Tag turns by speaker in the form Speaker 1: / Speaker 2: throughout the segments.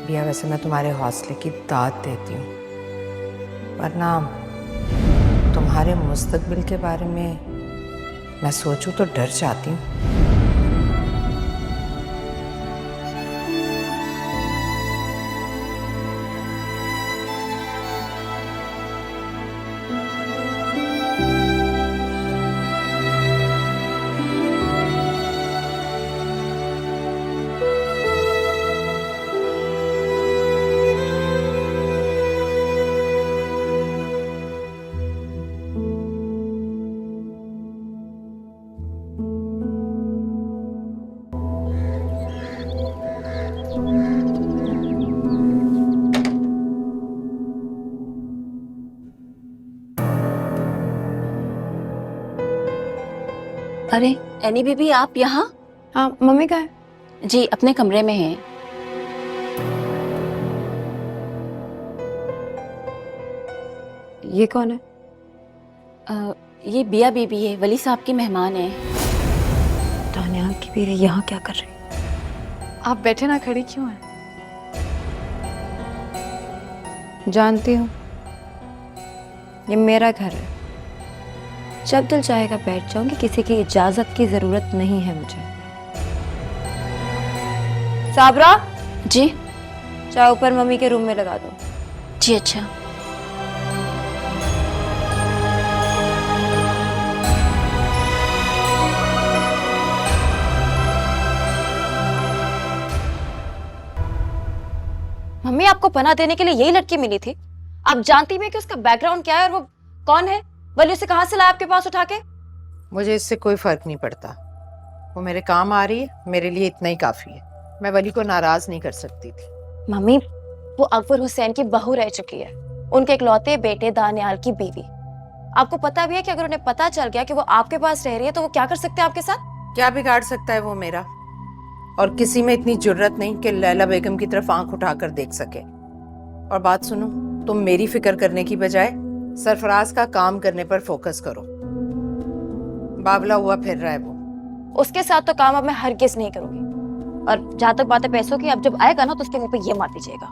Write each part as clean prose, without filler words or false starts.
Speaker 1: बिया, वैसे मैं तुम्हारे हौसले की दाद देती हूँ, वरना तुम्हारे मुस्तकबिल के बारे में मैं सोचूं तो डर जाती हूँ।
Speaker 2: अरे एनी बीबी, आप यहाँ?
Speaker 3: हाँ, मम्मी कहाँ है?
Speaker 2: जी अपने कमरे में हैं।
Speaker 3: ये कौन है?
Speaker 2: ये बिया बीबी है, वली साहब की मेहमान है।
Speaker 3: दानियाल की बीवी यहाँ क्या कर रही? आप बैठे ना, खड़ी क्यों हैं? जानती हूँ, ये मेरा घर है। जब दिल चाहेगा बैठ जाऊंगी, किसी की इजाजत की जरूरत नहीं है मुझे। साबरा
Speaker 2: जी
Speaker 3: चाय ऊपर मम्मी के रूम में लगा दो।
Speaker 2: जी अच्छा।
Speaker 4: मम्मी, आपको पनाह देने के लिए यही लड़की मिली थी? आप जानती भी हैं कि उसका बैकग्राउंड क्या है और वो कौन है? वली उसे कहां से लाया आपके पास उठा के?
Speaker 1: मुझे इससे कोई फर्क नहीं पड़ता, वो मेरे काम आ रही है, मेरे लिए इतना ही काफी है। मैं वली को नाराज नहीं कर सकती थी।
Speaker 4: मम्मी, वो अकबर हुसैन की बहू रह चुकी है, उनके इकलौते बेटे दानियाल की बीवी। आपको पता भी है कि अगर उन्हें पता चल गया कि वो आपके पास रह रही है तो वो क्या कर सकते हैं आपके साथ?
Speaker 1: क्या बिगाड़ सकता है वो मेरा? और किसी में इतनी जुर्रत नहीं कि लैला बेगम की तरफ आंख उठाकर देख सके। और बात सुनो, तुम मेरी फिक्र करने की बजाय सरफराज का काम करने पर फोकस करो। बावला हुआ फिर रहा है वो।
Speaker 4: उसके साथ तो काम अब मैं हरगिज नहीं करूंगी। और जहां तक बात है पैसों की, अब जब आएगा ना तो उसके मुंह पे ये मार दीजिएगा।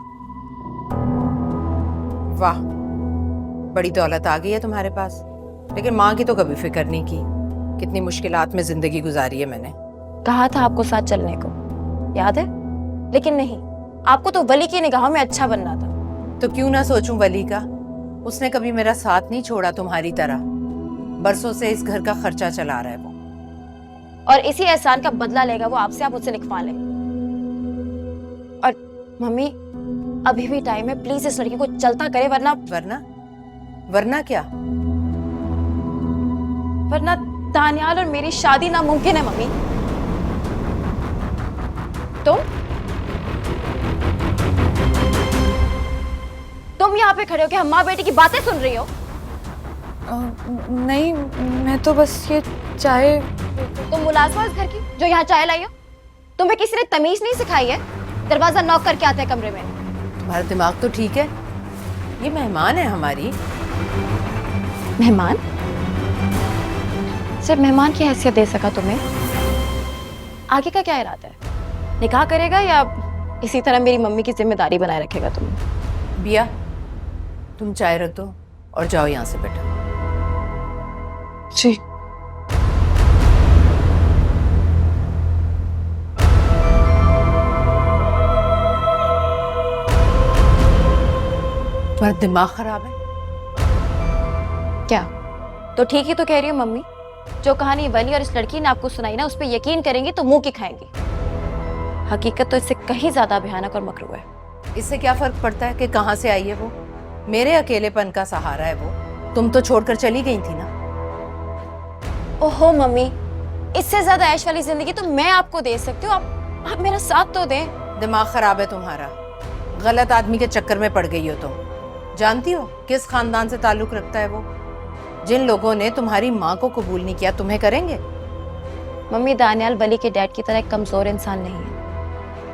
Speaker 1: वाह, बड़ी दौलत आ गई है तुम्हारे पास, लेकिन माँ की तो कभी फिक्र नहीं की। कितनी मुश्किलात में जिंदगी गुजारी है मैंने।
Speaker 4: कहा था आपको साथ चलने को, याद है? लेकिन नहीं, आपको तो वली की निगाहों में अच्छा बनना था।
Speaker 1: तो क्यों ना सोचूं वली का? उसने कभी मेरा साथ नहीं छोड़ा तुम्हारी तरह। बरसों से इस घर का खर्चा चला रहा है वो।
Speaker 4: और इसी एहसान का बदला लेगा वो आपसे, आप मुझसे लिखवा लें। और मम्मी, अभी भी टाइम है, प्लीज इस लड़की को चलता करे, वरना
Speaker 1: वरना वरना क्या?
Speaker 4: वरना दानियाल और मेरी शादी नामुमकिन है। मम्मी, तुम यहाँ पे खड़े हो के हम माँ बेटी की बातें सुन रही हो?
Speaker 3: नहीं, मैं तो बस ये चाय।
Speaker 4: तुम मुलाजमा इस घर की जो यहाँ चाय लाई हो? तुम्हें किसी ने तमीज नहीं सिखाई है? दरवाजा नॉक करके आते हैं कमरे में।
Speaker 1: तुम्हारा दिमाग तो ठीक है, ये मेहमान है हमारी।
Speaker 4: मेहमान? सिर्फ मेहमान की हैसियत दे सका तुम्हें? आगे का क्या इरादा है? निकाह करेगा या इसी तरह मेरी मम्मी की जिम्मेदारी बनाए रखेगा तुम्हें?
Speaker 1: बिया, तुम चाय रख दो और जाओ यहाँ से बेटा।
Speaker 3: जी।
Speaker 1: तुम्हारा दिमाग खराब है
Speaker 4: क्या? तो ठीक ही तो कह रही हूँ मम्मी। जो कहानी वली और इस लड़की ने आपको सुनाई ना, उस पर यकीन करेंगी तो मुंह की खाएंगी। हकीकत तो इससे कहीं ज्यादा भयानक और मकरू है।
Speaker 1: इससे क्या फर्क पड़ता है कि कहाँ से आई है वो? मेरे अकेलेपन का सहारा है वो। तुम तो छोड़कर चली गई थी ना।
Speaker 4: ओहो मम्मी, इससे ज्यादा ऐश वाली जिंदगी तो मैं आपको दे सकती हूँ। आप मेरा साथ तो दें।
Speaker 1: दिमाग खराब है तुम्हारा, गलत आदमी के चक्कर में पड़ गई हो तुम। जानती हो किस खानदान से ताल्लुक रखता है वो? जिन लोगों ने तुम्हारी माँ को कबूल नहीं किया, तुम्हें करेंगे?
Speaker 4: मम्मी, दानियाल वली के डैड की तरह एक कमजोर इंसान नहीं है।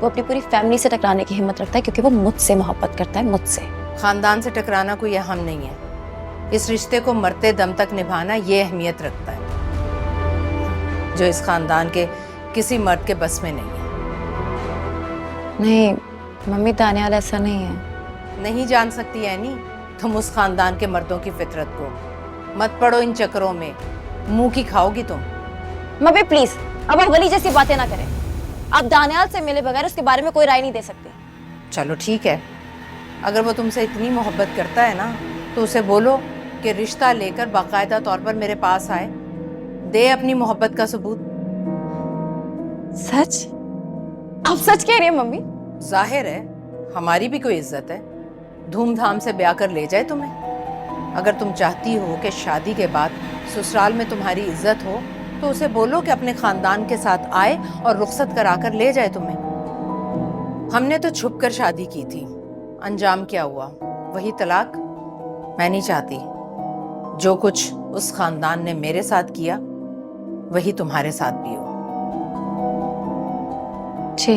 Speaker 4: वो अपनी पूरी फैमिली से टकराने की हिम्मत रखता है क्योंकि वो मुझसे मोहब्बत करता है, मुझसे।
Speaker 1: खानदान से टकराना कोई अहम नहीं है। इस रिश्ते को मरते दम तक निभाना ये अहमियत रखता है, जो इस खानदान के किसी मर्द के बस में नहीं है।
Speaker 4: नहीं, मम्मी दानियाल ऐसा नहीं है।
Speaker 1: नहीं जान सकती एनी तुम उस खानदान के मर्दों की फितरत को। मत पड़ो इन चक्करों में, मुंह की खाओगी तुम।
Speaker 4: मम्मी प्लीज अब आप वली जैसी बातें ना करें। आप दानियाल से मिले बगैर उसके बारे में कोई राय नहीं दे सकते।
Speaker 1: चलो ठीक है, अगर वो तुमसे इतनी मोहब्बत करता है ना तो उसे बोलो कि रिश्ता लेकर बाकायदा तौर पर मेरे पास आए, दे अपनी मोहब्बत का सबूत।
Speaker 4: सच? आप सच कह रही हैं मम्मी?
Speaker 1: जाहिर है हमारी भी कोई इज्जत है, धूमधाम से ब्याह कर ले जाए तुम्हें। अगर तुम चाहती हो कि शादी के बाद ससुराल में तुम्हारी इज्जत हो तो उसे बोलो कि अपने खानदान के साथ आए और रुखसत करा कर ले जाए तुम्हें। हमने तो छुप कर शादी की थी, अंजाम क्या हुआ? वही तलाक। मैं नहीं चाहती जो कुछ उस खानदान ने मेरे साथ किया वही तुम्हारे साथ भी हो।
Speaker 4: जी